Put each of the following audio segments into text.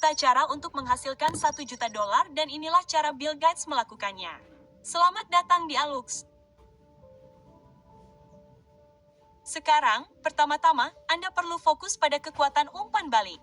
juta cara untuk menghasilkan $1 juta dan inilah cara Bill Gates melakukannya. Selamat datang di Alux. Sekarang, pertama-tama, Anda perlu fokus pada kekuatan umpan balik.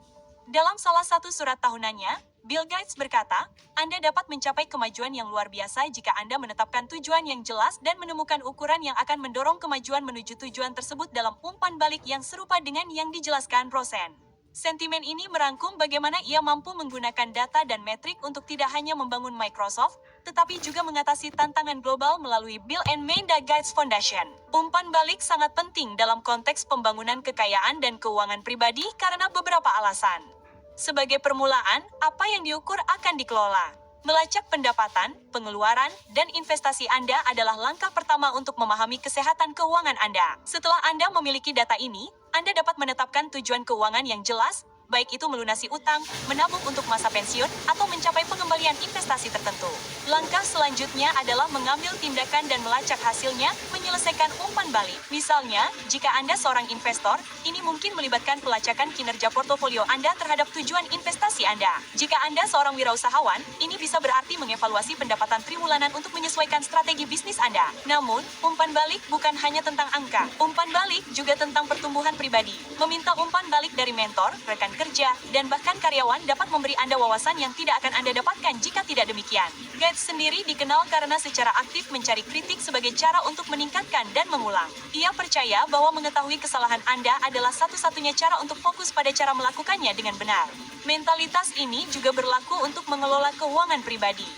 Dalam salah satu surat tahunannya, Bill Gates berkata, Anda dapat mencapai kemajuan yang luar biasa jika Anda menetapkan tujuan yang jelas dan menemukan ukuran yang akan mendorong kemajuan menuju tujuan tersebut dalam umpan balik yang serupa dengan yang dijelaskan Rosen. Sentimen ini merangkum bagaimana ia mampu menggunakan data dan metrik untuk tidak hanya membangun Microsoft, tetapi juga mengatasi tantangan global melalui Bill and Melinda Gates Foundation. Umpan balik sangat penting dalam konteks pembangunan kekayaan dan keuangan pribadi karena beberapa alasan. Sebagai permulaan, apa yang diukur akan dikelola. Melacak pendapatan, pengeluaran, dan investasi Anda adalah langkah pertama untuk memahami kesehatan keuangan Anda. Setelah Anda memiliki data ini, Anda dapat menetapkan tujuan keuangan yang jelas, baik itu melunasi utang, menabung untuk masa pensiun, atau mencapai pengembalian investasi tertentu. Langkah selanjutnya adalah mengambil tindakan dan melacak hasilnya, menyelesaikan umpan balik. Misalnya, jika Anda seorang investor, ini mungkin melibatkan pelacakan kinerja portofolio Anda terhadap tujuan investasi Anda. Jika Anda seorang wirausahawan, ini bisa berarti mengevaluasi pendapatan triwulanan untuk menyesuaikan strategi bisnis Anda. Namun, umpan balik bukan hanya tentang angka. Umpan balik juga tentang pertumbuhan pribadi. Meminta umpan balik dari mentor, rekan kerja, dan bahkan karyawan dapat memberi Anda wawasan yang tidak akan Anda dapatkan jika tidak demikian. Gates sendiri dikenal karena secara aktif mencari kritik sebagai cara untuk meningkatkan dan mengulang. Ia percaya bahwa mengetahui kesalahan Anda adalah satu-satunya cara untuk fokus pada cara melakukannya dengan benar. Mentalitas ini juga berlaku untuk mengelola keuangan pribadi.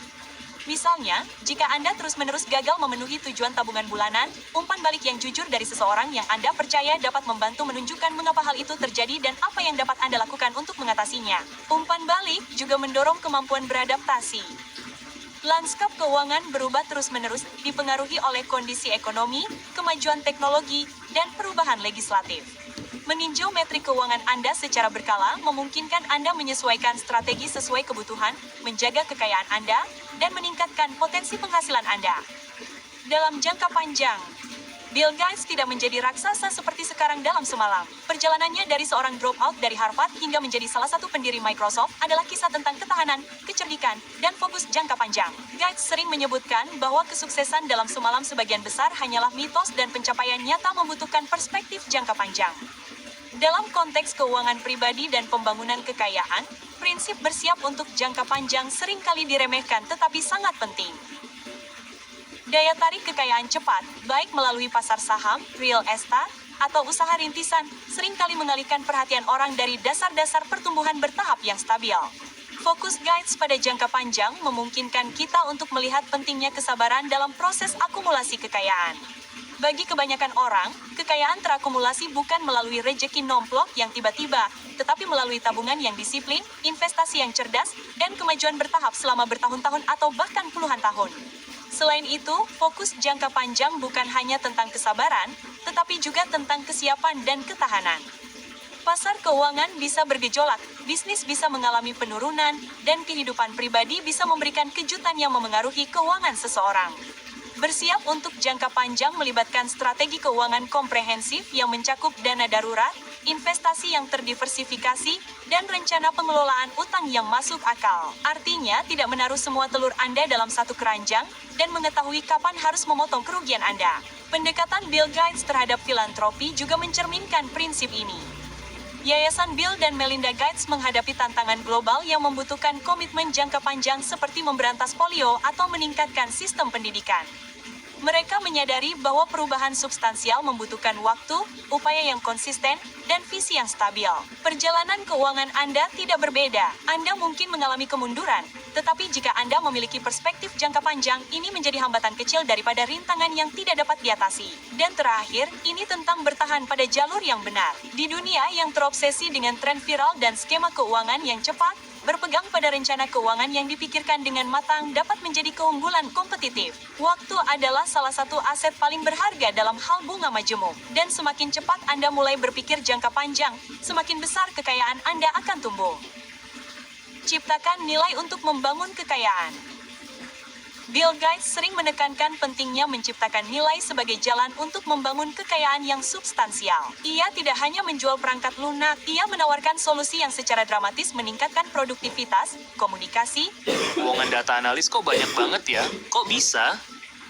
Misalnya, jika Anda terus-menerus gagal memenuhi tujuan tabungan bulanan, umpan balik yang jujur dari seseorang yang Anda percaya dapat membantu menunjukkan mengapa hal itu terjadi dan apa yang dapat Anda lakukan untuk mengatasinya. Umpan balik juga mendorong kemampuan beradaptasi. Lanskap keuangan berubah terus-menerus, dipengaruhi oleh kondisi ekonomi, kemajuan teknologi, dan perubahan legislatif. Meninjau metrik keuangan Anda secara berkala memungkinkan Anda menyesuaikan strategi sesuai kebutuhan, menjaga kekayaan Anda, dan meningkatkan potensi penghasilan Anda. Dalam jangka panjang, Bill Gates tidak menjadi raksasa seperti sekarang dalam semalam. Perjalanannya dari seorang dropout dari Harvard hingga menjadi salah satu pendiri Microsoft adalah kisah tentang ketahanan, kecerdikan, dan fokus jangka panjang. Gates sering menyebutkan bahwa kesuksesan dalam semalam sebagian besar hanyalah mitos dan pencapaian nyata membutuhkan perspektif jangka panjang. Dalam konteks keuangan pribadi dan pembangunan kekayaan, prinsip bersiap untuk jangka panjang seringkali diremehkan tetapi sangat penting. Daya tarik kekayaan cepat, baik melalui pasar saham, real estate, atau usaha rintisan, seringkali mengalihkan perhatian orang dari dasar-dasar pertumbuhan bertahap yang stabil. Fokus Gates pada jangka panjang memungkinkan kita untuk melihat pentingnya kesabaran dalam proses akumulasi kekayaan. Bagi kebanyakan orang, kekayaan terakumulasi bukan melalui rejeki nomplok yang tiba-tiba, tetapi melalui tabungan yang disiplin, investasi yang cerdas, dan kemajuan bertahap selama bertahun-tahun atau bahkan puluhan tahun. Selain itu, fokus jangka panjang bukan hanya tentang kesabaran, tetapi juga tentang kesiapan dan ketahanan. Pasar keuangan bisa bergejolak, bisnis bisa mengalami penurunan, dan kehidupan pribadi bisa memberikan kejutan yang memengaruhi keuangan seseorang. Bersiap untuk jangka panjang melibatkan strategi keuangan komprehensif yang mencakup dana darurat, investasi yang terdiversifikasi, dan rencana pengelolaan utang yang masuk akal. Artinya, tidak menaruh semua telur Anda dalam satu keranjang, dan mengetahui kapan harus memotong kerugian Anda. Pendekatan Bill Gates terhadap filantropi juga mencerminkan prinsip ini. Yayasan Bill dan Melinda Gates menghadapi tantangan global yang membutuhkan komitmen jangka panjang seperti memberantas polio atau meningkatkan sistem pendidikan. Mereka menyadari bahwa perubahan substansial membutuhkan waktu, upaya yang konsisten, dan visi yang stabil. Perjalanan keuangan Anda tidak berbeda. Anda mungkin mengalami kemunduran, tetapi jika Anda memiliki perspektif jangka panjang, ini menjadi hambatan kecil daripada rintangan yang tidak dapat diatasi. Dan terakhir, ini tentang bertahan pada jalur yang benar. Di dunia yang terobsesi dengan tren viral dan skema keuangan yang cepat, berpegang pada rencana keuangan yang dipikirkan dengan matang dapat menjadi keunggulan kompetitif. Waktu adalah salah satu aset paling berharga dalam hal bunga majemuk. Dan semakin cepat Anda mulai berpikir jangka panjang, semakin besar kekayaan Anda akan tumbuh. Ciptakan nilai untuk membangun kekayaan. Bill Gates sering menekankan pentingnya menciptakan nilai sebagai jalan untuk membangun kekayaan yang substansial. Ia tidak hanya menjual perangkat lunak, ia menawarkan solusi yang secara dramatis meningkatkan produktivitas, komunikasi. Lowongan data analis kok banyak banget ya? Kok bisa?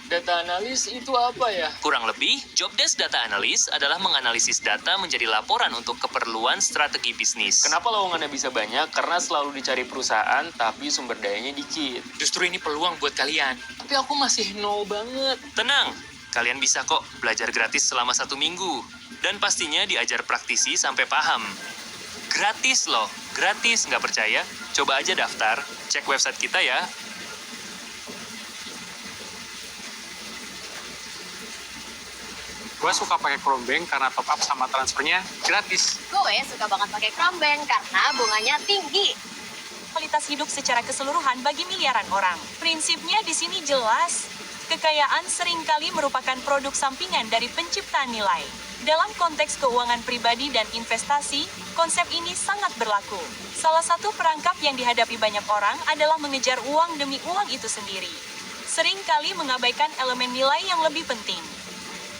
Data analis itu apa ya? Kurang lebih, job desk data analis adalah menganalisis data menjadi laporan untuk keperluan strategi bisnis. Kenapa lowongannya bisa banyak? Karena selalu dicari perusahaan, tapi sumber dayanya dikit. Justru ini peluang buat kalian. Tapi aku masih no banget. Tenang, kalian bisa kok belajar gratis selama 1 minggu. Dan pastinya diajar praktisi sampai paham. Gratis loh, gratis. Nggak percaya? Coba aja daftar, cek website kita ya. Gue suka pakai Chromebook karena top up sama transfernya gratis. Gue suka banget pakai Chromebook karena bunganya tinggi. Kualitas hidup secara keseluruhan bagi miliaran orang. Prinsipnya di sini jelas. Kekayaan seringkali merupakan produk sampingan dari penciptaan nilai. Dalam konteks keuangan pribadi dan investasi, konsep ini sangat berlaku. Salah satu perangkap yang dihadapi banyak orang adalah mengejar uang demi uang itu sendiri. Seringkali mengabaikan elemen nilai yang lebih penting.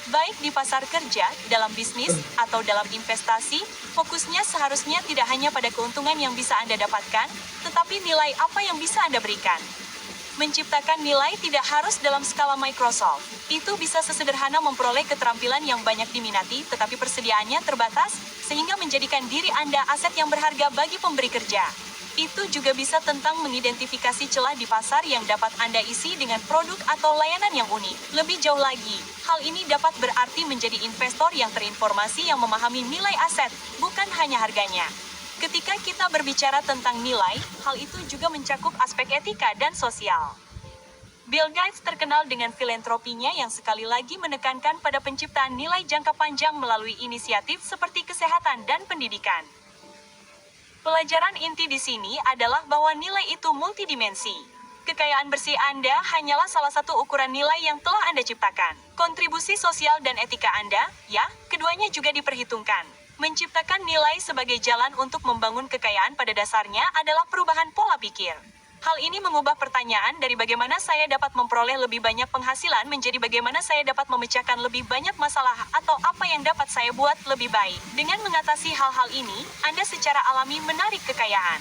Baik di pasar kerja, dalam bisnis, atau dalam investasi, fokusnya seharusnya tidak hanya pada keuntungan yang bisa Anda dapatkan, tetapi nilai apa yang bisa Anda berikan. Menciptakan nilai tidak harus dalam skala Microsoft. Itu bisa sesederhana memperoleh keterampilan yang banyak diminati, tetapi persediaannya terbatas, sehingga menjadikan diri Anda aset yang berharga bagi pemberi kerja. Itu juga bisa tentang mengidentifikasi celah di pasar yang dapat Anda isi dengan produk atau layanan yang unik. Lebih jauh lagi, hal ini dapat berarti menjadi investor yang terinformasi yang memahami nilai aset, bukan hanya harganya. Ketika kita berbicara tentang nilai, hal itu juga mencakup aspek etika dan sosial. Bill Gates terkenal dengan filantropinya yang sekali lagi menekankan pada penciptaan nilai jangka panjang melalui inisiatif seperti kesehatan dan pendidikan. Pelajaran inti di sini adalah bahwa nilai itu multidimensi. Kekayaan bersih Anda hanyalah salah satu ukuran nilai yang telah Anda ciptakan. Kontribusi sosial dan etika Anda, ya, keduanya juga diperhitungkan. Menciptakan nilai sebagai jalan untuk membangun kekayaan pada dasarnya adalah perubahan pola pikir. Hal ini mengubah pertanyaan dari bagaimana saya dapat memperoleh lebih banyak penghasilan menjadi bagaimana saya dapat memecahkan lebih banyak masalah atau apa yang dapat saya buat lebih baik. Dengan mengatasi hal-hal ini, Anda secara alami menarik kekayaan.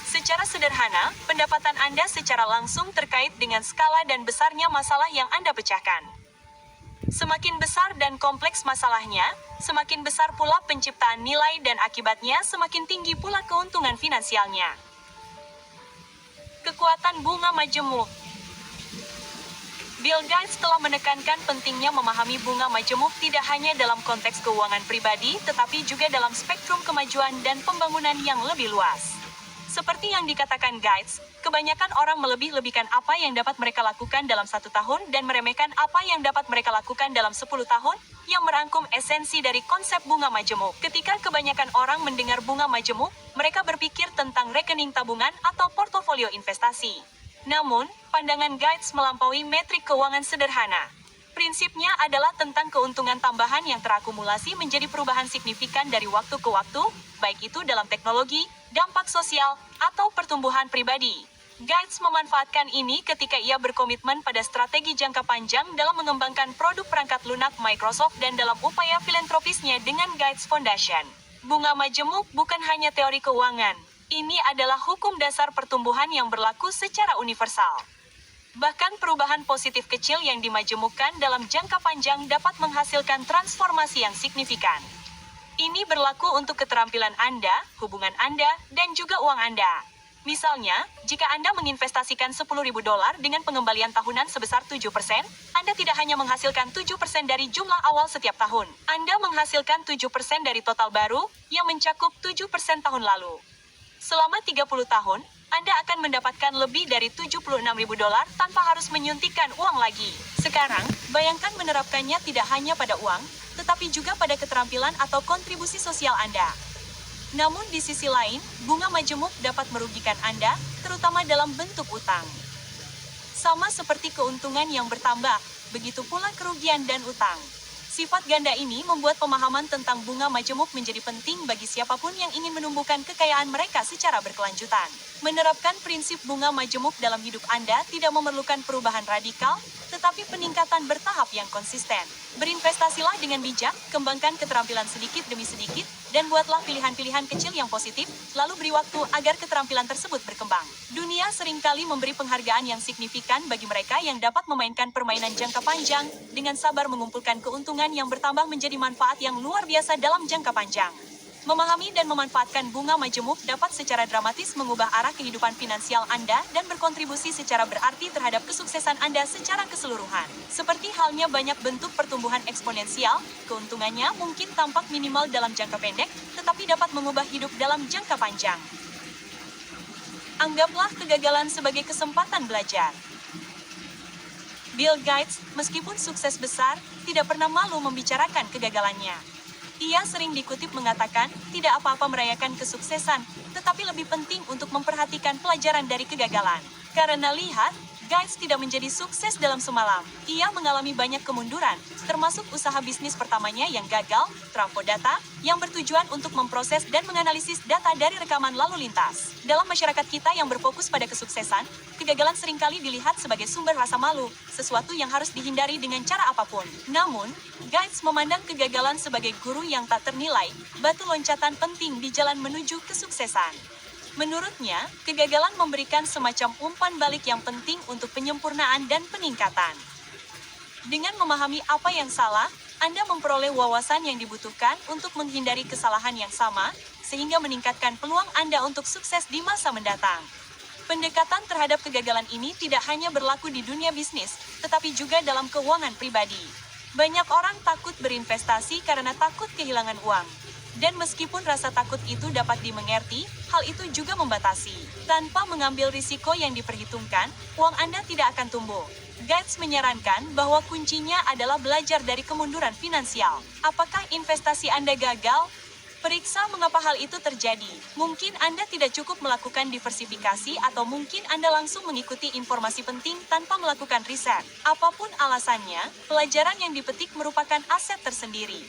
Secara sederhana, pendapatan Anda secara langsung terkait dengan skala dan besarnya masalah yang Anda pecahkan. Semakin besar dan kompleks masalahnya, semakin besar pula penciptaan nilai dan akibatnya semakin tinggi pula keuntungan finansialnya. Kekuatan bunga majemuk. Bill Gates telah menekankan pentingnya memahami bunga majemuk tidak hanya dalam konteks keuangan pribadi, tetapi juga dalam spektrum kemajuan dan pembangunan yang lebih luas. Seperti yang dikatakan Gates, kebanyakan orang melebih-lebihkan apa yang dapat mereka lakukan dalam 1 tahun dan meremehkan apa yang dapat mereka lakukan dalam 10 tahun, yang merangkum esensi dari konsep bunga majemuk. Ketika kebanyakan orang mendengar bunga majemuk, mereka berpikir tentang rekening tabungan atau portofolio investasi. Namun, pandangan Gates melampaui metrik keuangan sederhana. Prinsipnya adalah tentang keuntungan tambahan yang terakumulasi menjadi perubahan signifikan dari waktu ke waktu, baik itu dalam teknologi, dampak sosial, atau pertumbuhan pribadi. Gates memanfaatkan ini ketika ia berkomitmen pada strategi jangka panjang dalam mengembangkan produk perangkat lunak Microsoft dan dalam upaya filantropisnya dengan Gates Foundation. Bunga majemuk bukan hanya teori keuangan. Ini adalah hukum dasar pertumbuhan yang berlaku secara universal. Bahkan perubahan positif kecil yang dimajemukkan dalam jangka panjang dapat menghasilkan transformasi yang signifikan. Ini berlaku untuk keterampilan Anda, hubungan Anda, dan juga uang Anda. Misalnya, jika Anda menginvestasikan $10.000 dengan pengembalian tahunan sebesar 7%, Anda tidak hanya menghasilkan 7% dari jumlah awal setiap tahun. Anda menghasilkan 7% dari total baru, yang mencakup 7% tahun lalu. Selama 30 tahun, Anda akan mendapatkan lebih dari $76.000 tanpa harus menyuntikkan uang lagi. Sekarang, bayangkan menerapkannya tidak hanya pada uang, tetapi juga pada keterampilan atau kontribusi sosial Anda. Namun di sisi lain, bunga majemuk dapat merugikan Anda, terutama dalam bentuk utang. Sama seperti keuntungan yang bertambah, begitu pula kerugian dan utang. Sifat ganda ini membuat pemahaman tentang bunga majemuk menjadi penting bagi siapapun yang ingin menumbuhkan kekayaan mereka secara berkelanjutan. Menerapkan prinsip bunga majemuk dalam hidup Anda tidak memerlukan perubahan radikal, tetapi peningkatan bertahap yang konsisten. Berinvestasilah dengan bijak, kembangkan keterampilan sedikit demi sedikit, dan buatlah pilihan-pilihan kecil yang positif, lalu beri waktu agar keterampilan tersebut berkembang. Dunia seringkali memberi penghargaan yang signifikan bagi mereka yang dapat memainkan permainan jangka panjang, dengan sabar mengumpulkan keuntungan yang bertambah menjadi manfaat yang luar biasa dalam jangka panjang. Memahami dan memanfaatkan bunga majemuk dapat secara dramatis mengubah arah kehidupan finansial Anda dan berkontribusi secara berarti terhadap kesuksesan Anda secara keseluruhan. Seperti halnya banyak bentuk pertumbuhan eksponensial, keuntungannya mungkin tampak minimal dalam jangka pendek, tetapi dapat mengubah hidup dalam jangka panjang. Anggaplah kegagalan sebagai kesempatan belajar. Bill Gates, meskipun sukses besar, tidak pernah malu membicarakan kegagalannya. Ia sering dikutip mengatakan, tidak apa-apa merayakan kesuksesan, tetapi lebih penting untuk memperhatikan pelajaran dari kegagalan. Karena lihat, Gates tidak menjadi sukses dalam semalam. Ia mengalami banyak kemunduran, termasuk usaha bisnis pertamanya yang gagal, Trafo Data, yang bertujuan untuk memproses dan menganalisis data dari rekaman lalu lintas. Dalam masyarakat kita yang berfokus pada kesuksesan, kegagalan seringkali dilihat sebagai sumber rasa malu, sesuatu yang harus dihindari dengan cara apapun. Namun, Gates memandang kegagalan sebagai guru yang tak ternilai, batu loncatan penting di jalan menuju kesuksesan. Menurutnya, kegagalan memberikan semacam umpan balik yang penting untuk penyempurnaan dan peningkatan. Dengan memahami apa yang salah, Anda memperoleh wawasan yang dibutuhkan untuk menghindari kesalahan yang sama, sehingga meningkatkan peluang Anda untuk sukses di masa mendatang. Pendekatan terhadap kegagalan ini tidak hanya berlaku di dunia bisnis, tetapi juga dalam keuangan pribadi. Banyak orang takut berinvestasi karena takut kehilangan uang. Dan meskipun rasa takut itu dapat dimengerti, hal itu juga membatasi. Tanpa mengambil risiko yang diperhitungkan, uang Anda tidak akan tumbuh. Gates menyarankan bahwa kuncinya adalah belajar dari kemunduran finansial. Apakah investasi Anda gagal? Periksa mengapa hal itu terjadi. Mungkin Anda tidak cukup melakukan diversifikasi atau mungkin Anda langsung mengikuti informasi penting tanpa melakukan riset. Apapun alasannya, pelajaran yang dipetik merupakan aset tersendiri.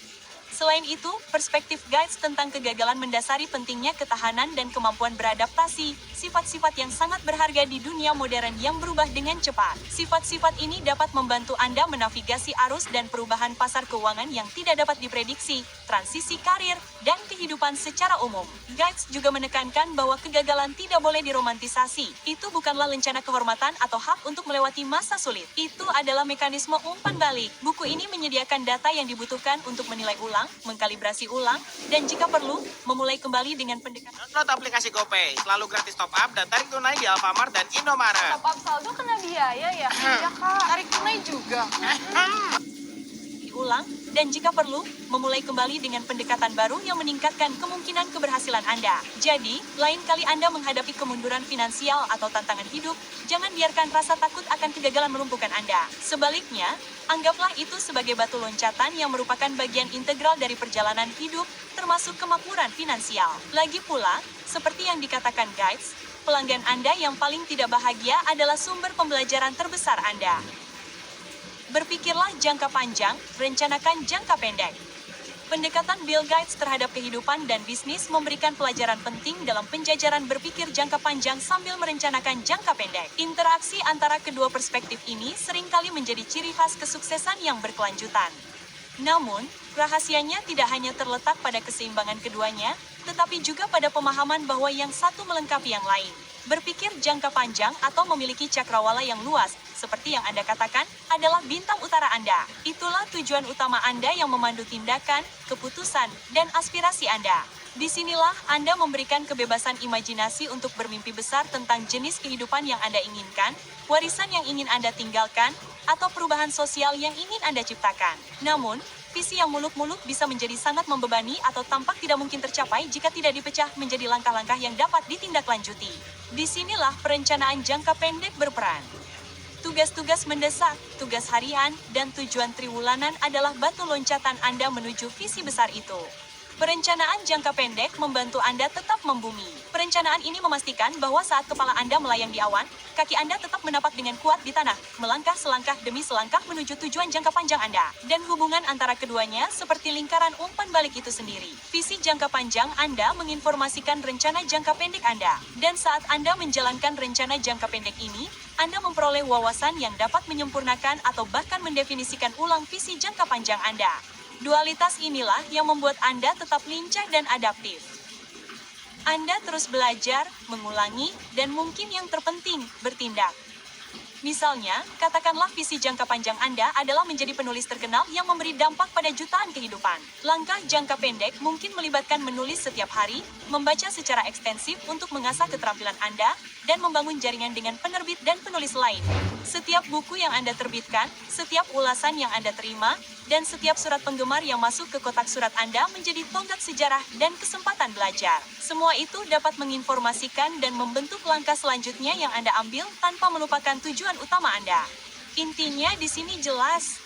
Selain itu, perspektif Gates tentang kegagalan mendasari pentingnya ketahanan dan kemampuan beradaptasi, sifat-sifat yang sangat berharga di dunia modern yang berubah dengan cepat. Sifat-sifat ini dapat membantu Anda menavigasi arus dan perubahan pasar keuangan yang tidak dapat diprediksi, transisi karir, dan kehidupan secara umum. Gates juga menekankan bahwa kegagalan tidak boleh diromantisasi. Itu bukanlah lencana kehormatan atau hak untuk melewati masa sulit. Itu adalah mekanisme umpan balik. Buku ini menyediakan data yang dibutuhkan untuk menilai ulang, mengkalibrasi ulang, dan jika perlu, memulai kembali dengan pendekatan. Download aplikasi GoPay, selalu gratis top up dan tarik tunai di Alfamart dan Indomaret. Top up saldo kena biaya ya? Iya kak, tarik tunai juga. Ulang, dan jika perlu, memulai kembali dengan pendekatan baru yang meningkatkan kemungkinan keberhasilan Anda. Jadi, lain kali Anda menghadapi kemunduran finansial atau tantangan hidup, jangan biarkan rasa takut akan kegagalan melumpuhkan Anda. Sebaliknya, anggaplah itu sebagai batu loncatan yang merupakan bagian integral dari perjalanan hidup, termasuk kemakmuran finansial. Lagi pula, seperti yang dikatakan Gates, pelanggan Anda yang paling tidak bahagia adalah sumber pembelajaran terbesar Anda. Berpikirlah jangka panjang, rencanakan jangka pendek. Pendekatan Bill Gates terhadap kehidupan dan bisnis memberikan pelajaran penting dalam penjajaran berpikir jangka panjang sambil merencanakan jangka pendek. Interaksi antara kedua perspektif ini seringkali menjadi ciri khas kesuksesan yang berkelanjutan. Namun, rahasianya tidak hanya terletak pada keseimbangan keduanya, tetapi juga pada pemahaman bahwa yang satu melengkapi yang lain. Berpikir jangka panjang atau memiliki cakrawala yang luas, seperti yang Anda katakan, adalah bintang utara Anda. Itulah tujuan utama Anda yang memandu tindakan, keputusan, dan aspirasi Anda. Disinilah Anda memberikan kebebasan imajinasi untuk bermimpi besar tentang jenis kehidupan yang Anda inginkan, warisan yang ingin Anda tinggalkan, atau perubahan sosial yang ingin Anda ciptakan. Namun, visi yang muluk-muluk bisa menjadi sangat membebani atau tampak tidak mungkin tercapai jika tidak dipecah menjadi langkah-langkah yang dapat ditindaklanjuti. Disinilah perencanaan jangka pendek berperan. Tugas-tugas mendesak, tugas harian, dan tujuan triwulanan adalah batu loncatan Anda menuju visi besar itu. Perencanaan jangka pendek membantu Anda tetap membumi. Perencanaan ini memastikan bahwa saat kepala Anda melayang di awan, kaki Anda tetap menapak dengan kuat di tanah, melangkah selangkah demi selangkah menuju tujuan jangka panjang Anda. Dan hubungan antara keduanya seperti lingkaran umpan balik itu sendiri. Visi jangka panjang Anda menginformasikan rencana jangka pendek Anda. Dan saat Anda menjalankan rencana jangka pendek ini, Anda memperoleh wawasan yang dapat menyempurnakan atau bahkan mendefinisikan ulang visi jangka panjang Anda. Dualitas inilah yang membuat Anda tetap lincah dan adaptif. Anda terus belajar, mengulangi, dan mungkin yang terpenting, bertindak. Misalnya, katakanlah visi jangka panjang Anda adalah menjadi penulis terkenal yang memberi dampak pada jutaan kehidupan. Langkah jangka pendek mungkin melibatkan menulis setiap hari, membaca secara ekstensif untuk mengasah keterampilan Anda, dan membangun jaringan dengan penerbit dan penulis lain. Setiap buku yang Anda terbitkan, setiap ulasan yang Anda terima, dan setiap surat penggemar yang masuk ke kotak surat Anda menjadi tonggak sejarah dan kesempatan belajar. Semua itu dapat menginformasikan dan membentuk langkah selanjutnya yang Anda ambil tanpa melupakan tujuan utama Anda. Intinya di sini jelas.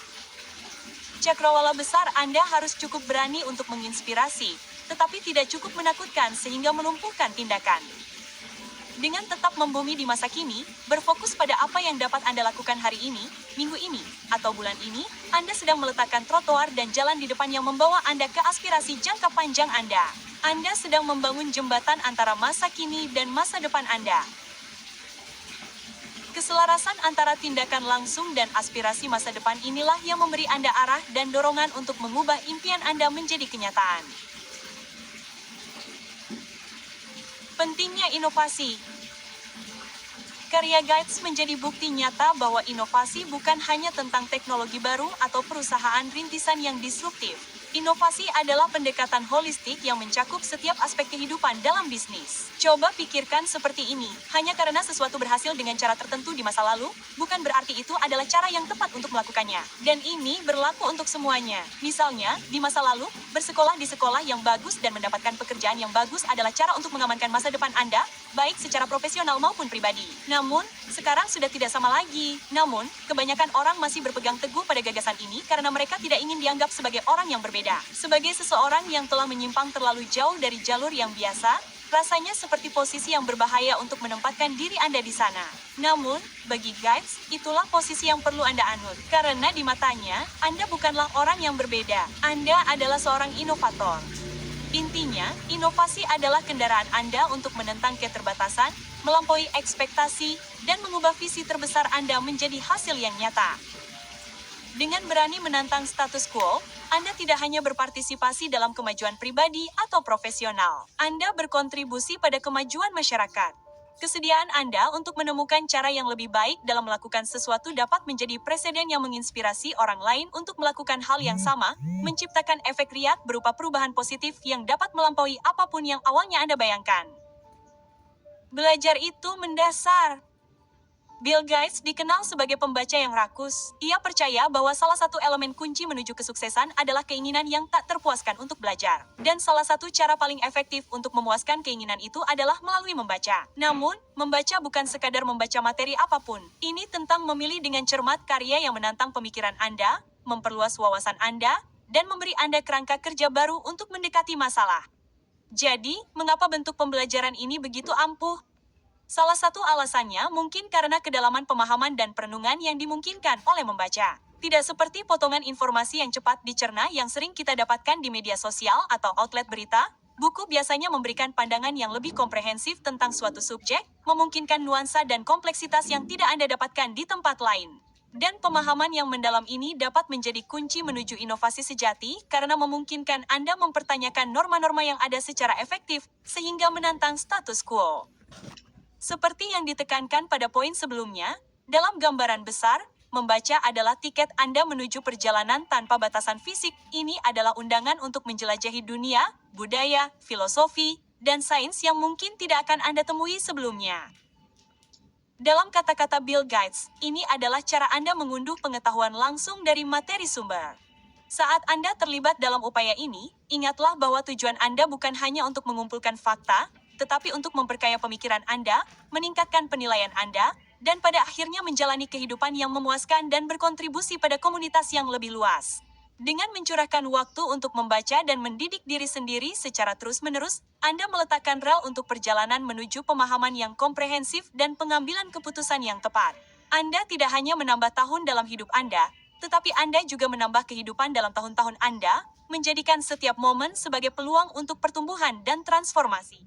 Cakrawala besar Anda harus cukup berani untuk menginspirasi, tetapi tidak cukup menakutkan sehingga melumpuhkan tindakan. Dengan tetap membumi di masa kini, berfokus pada apa yang dapat Anda lakukan hari ini, minggu ini, atau bulan ini, Anda sedang meletakkan trotoar dan jalan di depan yang membawa Anda ke aspirasi jangka panjang Anda. Anda sedang membangun jembatan antara masa kini dan masa depan Anda. Keselarasan antara tindakan langsung dan aspirasi masa depan inilah yang memberi Anda arah dan dorongan untuk mengubah impian Anda menjadi kenyataan. Pentingnya inovasi. Karya Guides menjadi bukti nyata bahwa inovasi bukan hanya tentang teknologi baru atau perusahaan rintisan yang disruptif. Inovasi adalah pendekatan holistik yang mencakup setiap aspek kehidupan dalam bisnis. Coba pikirkan seperti ini, hanya karena sesuatu berhasil dengan cara tertentu di masa lalu, bukan berarti itu adalah cara yang tepat untuk melakukannya. Dan ini berlaku untuk semuanya. Misalnya, di masa lalu, bersekolah di sekolah yang bagus dan mendapatkan pekerjaan yang bagus adalah cara untuk mengamankan masa depan Anda, baik secara profesional maupun pribadi. Namun, sekarang sudah tidak sama lagi. Namun, kebanyakan orang masih berpegang teguh pada gagasan ini karena mereka tidak ingin dianggap sebagai orang yang berbeda. Sebagai seseorang yang telah menyimpang terlalu jauh dari jalur yang biasa, rasanya seperti posisi yang berbahaya untuk menempatkan diri Anda di sana. Namun, bagi Guides, itulah posisi yang perlu Anda anut. Karena di matanya, Anda bukanlah orang yang berbeda. Anda adalah seorang inovator. Intinya, inovasi adalah kendaraan Anda untuk menentang keterbatasan, melampaui ekspektasi, dan mengubah visi terbesar Anda menjadi hasil yang nyata. Dengan berani menantang status quo, Anda tidak hanya berpartisipasi dalam kemajuan pribadi atau profesional. Anda berkontribusi pada kemajuan masyarakat. Kesediaan Anda untuk menemukan cara yang lebih baik dalam melakukan sesuatu dapat menjadi preseden yang menginspirasi orang lain untuk melakukan hal yang sama, menciptakan efek riak berupa perubahan positif yang dapat melampaui apapun yang awalnya Anda bayangkan. Belajar itu mendasar. Bill Gates dikenal sebagai pembaca yang rakus. Ia percaya bahwa salah satu elemen kunci menuju kesuksesan adalah keinginan yang tak terpuaskan untuk belajar. Dan salah satu cara paling efektif untuk memuaskan keinginan itu adalah melalui membaca. Namun, membaca bukan sekadar membaca materi apapun. Ini tentang memilih dengan cermat karya yang menantang pemikiran Anda, memperluas wawasan Anda, dan memberi Anda kerangka kerja baru untuk mendekati masalah. Jadi, mengapa bentuk pembelajaran ini begitu ampuh? Salah satu alasannya mungkin karena kedalaman pemahaman dan perenungan yang dimungkinkan oleh membaca. Tidak seperti potongan informasi yang cepat dicerna yang sering kita dapatkan di media sosial atau outlet berita, buku biasanya memberikan pandangan yang lebih komprehensif tentang suatu subjek, memungkinkan nuansa dan kompleksitas yang tidak Anda dapatkan di tempat lain. Dan pemahaman yang mendalam ini dapat menjadi kunci menuju inovasi sejati karena memungkinkan Anda mempertanyakan norma-norma yang ada secara efektif, sehingga menantang status quo. Seperti yang ditekankan pada poin sebelumnya, dalam gambaran besar, membaca adalah tiket Anda menuju perjalanan tanpa batasan fisik. Ini adalah undangan untuk menjelajahi dunia, budaya, filosofi, dan sains yang mungkin tidak akan Anda temui sebelumnya. Dalam kata-kata Bill Gates, ini adalah cara Anda mengunduh pengetahuan langsung dari materi sumber. Saat Anda terlibat dalam upaya ini, ingatlah bahwa tujuan Anda bukan hanya untuk mengumpulkan fakta, tetapi untuk memperkaya pemikiran Anda, meningkatkan penilaian Anda, dan pada akhirnya menjalani kehidupan yang memuaskan dan berkontribusi pada komunitas yang lebih luas. Dengan mencurahkan waktu untuk membaca dan mendidik diri sendiri secara terus-menerus, Anda meletakkan rel untuk perjalanan menuju pemahaman yang komprehensif dan pengambilan keputusan yang tepat. Anda tidak hanya menambah tahun dalam hidup Anda, tetapi Anda juga menambah kehidupan dalam tahun-tahun Anda, menjadikan setiap momen sebagai peluang untuk pertumbuhan dan transformasi.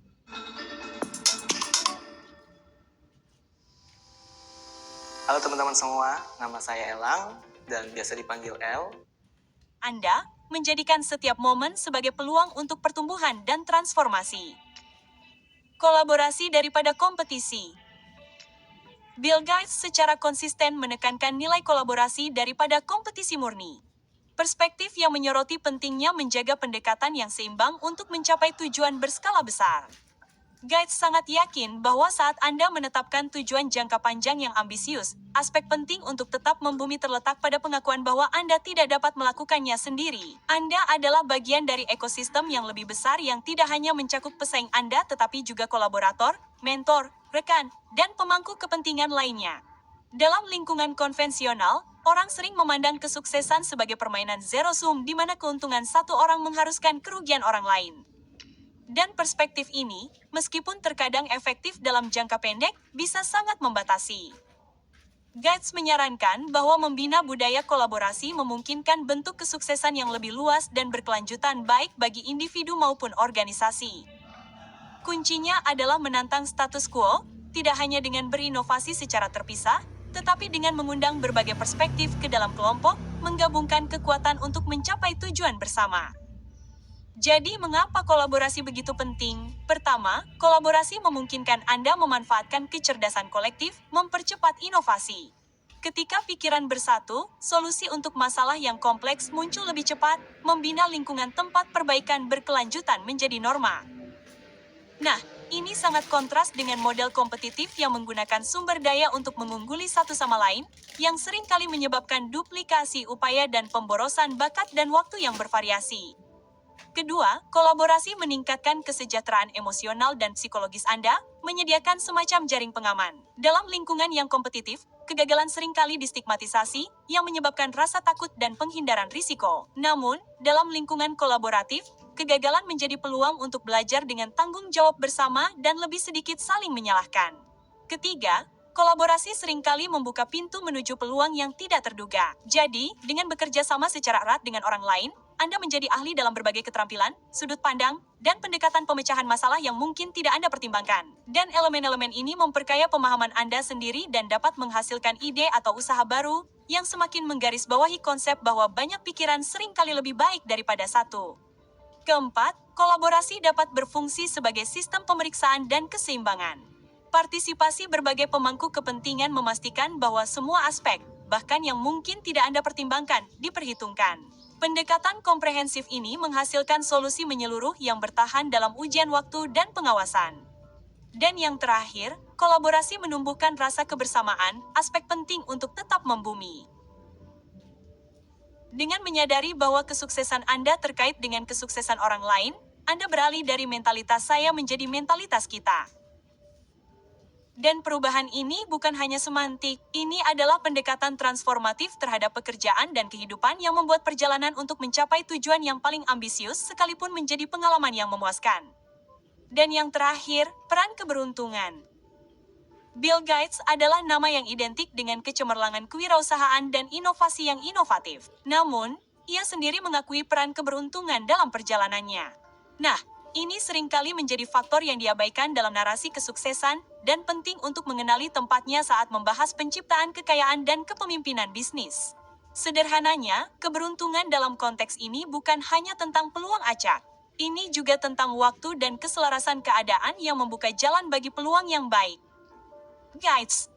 Halo teman-teman semua, nama saya Elang dan biasa dipanggil El. Anda menjadikan setiap momen sebagai peluang untuk pertumbuhan dan transformasi. Kolaborasi daripada kompetisi. Bill Gates secara konsisten menekankan nilai kolaborasi daripada kompetisi murni. Perspektif yang menyoroti pentingnya menjaga pendekatan yang seimbang untuk mencapai tujuan berskala besar. Gates sangat yakin bahwa saat Anda menetapkan tujuan jangka panjang yang ambisius, aspek penting untuk tetap membumi terletak pada pengakuan bahwa Anda tidak dapat melakukannya sendiri. Anda adalah bagian dari ekosistem yang lebih besar yang tidak hanya mencakup pesaing Anda tetapi juga kolaborator, mentor, rekan, dan pemangku kepentingan lainnya. Dalam lingkungan konvensional, orang sering memandang kesuksesan sebagai permainan zero-sum di mana keuntungan satu orang mengharuskan kerugian orang lain. Dan perspektif ini, meskipun terkadang efektif dalam jangka pendek, bisa sangat membatasi. Gates menyarankan bahwa membina budaya kolaborasi memungkinkan bentuk kesuksesan yang lebih luas dan berkelanjutan baik bagi individu maupun organisasi. Kuncinya adalah menantang status quo, tidak hanya dengan berinovasi secara terpisah, tetapi dengan mengundang berbagai perspektif ke dalam kelompok, menggabungkan kekuatan untuk mencapai tujuan bersama. Jadi, mengapa kolaborasi begitu penting? Pertama, kolaborasi memungkinkan Anda memanfaatkan kecerdasan kolektif, mempercepat inovasi. Ketika pikiran bersatu, solusi untuk masalah yang kompleks muncul lebih cepat, membina lingkungan tempat perbaikan berkelanjutan menjadi norma. Nah, ini sangat kontras dengan model kompetitif yang menggunakan sumber daya untuk mengungguli satu sama lain, yang seringkali menyebabkan duplikasi upaya dan pemborosan bakat dan waktu yang bervariasi. Kedua, kolaborasi meningkatkan kesejahteraan emosional dan psikologis Anda, menyediakan semacam jaring pengaman. Dalam lingkungan yang kompetitif, kegagalan seringkali distigmatisasi, yang menyebabkan rasa takut dan penghindaran risiko. Namun, dalam lingkungan kolaboratif, kegagalan menjadi peluang untuk belajar dengan tanggung jawab bersama dan lebih sedikit saling menyalahkan. Ketiga, kolaborasi seringkali membuka pintu menuju peluang yang tidak terduga. Jadi, dengan bekerja sama secara erat dengan orang lain, Anda menjadi ahli dalam berbagai keterampilan, sudut pandang, dan pendekatan pemecahan masalah yang mungkin tidak Anda pertimbangkan. Dan elemen-elemen ini memperkaya pemahaman Anda sendiri dan dapat menghasilkan ide atau usaha baru, yang semakin menggarisbawahi konsep bahwa banyak pikiran seringkali lebih baik daripada satu. Keempat, kolaborasi dapat berfungsi sebagai sistem pemeriksaan dan keseimbangan. Partisipasi berbagai pemangku kepentingan memastikan bahwa semua aspek, bahkan yang mungkin tidak Anda pertimbangkan, diperhitungkan. Pendekatan komprehensif ini menghasilkan solusi menyeluruh yang bertahan dalam ujian waktu dan pengawasan. Dan yang terakhir, kolaborasi menumbuhkan rasa kebersamaan, aspek penting untuk tetap membumi. Dengan menyadari bahwa kesuksesan Anda terkait dengan kesuksesan orang lain, Anda beralih dari mentalitas saya menjadi mentalitas kita. Dan perubahan ini bukan hanya semantik, ini adalah pendekatan transformatif terhadap pekerjaan dan kehidupan yang membuat perjalanan untuk mencapai tujuan yang paling ambisius sekalipun menjadi pengalaman yang memuaskan. Dan yang terakhir, peran keberuntungan. Bill Gates adalah nama yang identik dengan kecemerlangan kewirausahaan dan inovasi yang inovatif. Namun, ia sendiri mengakui peran keberuntungan dalam perjalanannya. Nah, ini seringkali menjadi faktor yang diabaikan dalam narasi kesuksesan, dan penting untuk mengenali tempatnya saat membahas penciptaan kekayaan dan kepemimpinan bisnis. Sederhananya, keberuntungan dalam konteks ini bukan hanya tentang peluang acak. Ini juga tentang waktu dan keselarasan keadaan yang membuka jalan bagi peluang yang baik. Gates,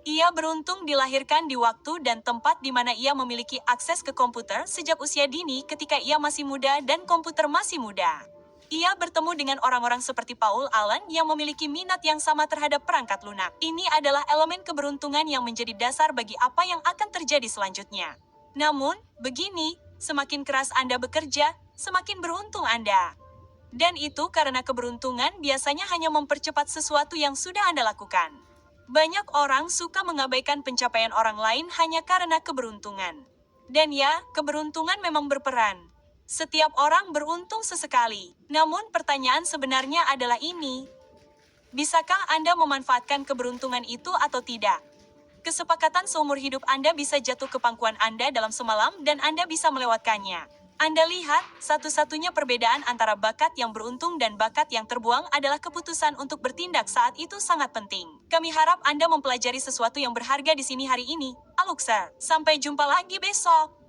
ia beruntung dilahirkan di waktu dan tempat di mana ia memiliki akses ke komputer sejak usia dini ketika ia masih muda dan komputer masih muda. Ia bertemu dengan orang-orang seperti Paul Allen yang memiliki minat yang sama terhadap perangkat lunak. Ini adalah elemen keberuntungan yang menjadi dasar bagi apa yang akan terjadi selanjutnya. Namun, begini, semakin keras Anda bekerja, semakin beruntung Anda. Dan itu karena keberuntungan biasanya hanya mempercepat sesuatu yang sudah Anda lakukan. Banyak orang suka mengabaikan pencapaian orang lain hanya karena keberuntungan. Dan ya, keberuntungan memang berperan. Setiap orang beruntung sesekali. Namun pertanyaan sebenarnya adalah ini. Bisakah Anda memanfaatkan keberuntungan itu atau tidak? Kesepakatan seumur hidup Anda bisa jatuh ke pangkuan Anda dalam semalam dan Anda bisa melewatkannya. Anda lihat, satu-satunya perbedaan antara bakat yang beruntung dan bakat yang terbuang adalah keputusan untuk bertindak saat itu sangat penting. Kami harap Anda mempelajari sesuatu yang berharga di sini hari ini. Aluksa, sampai jumpa lagi besok.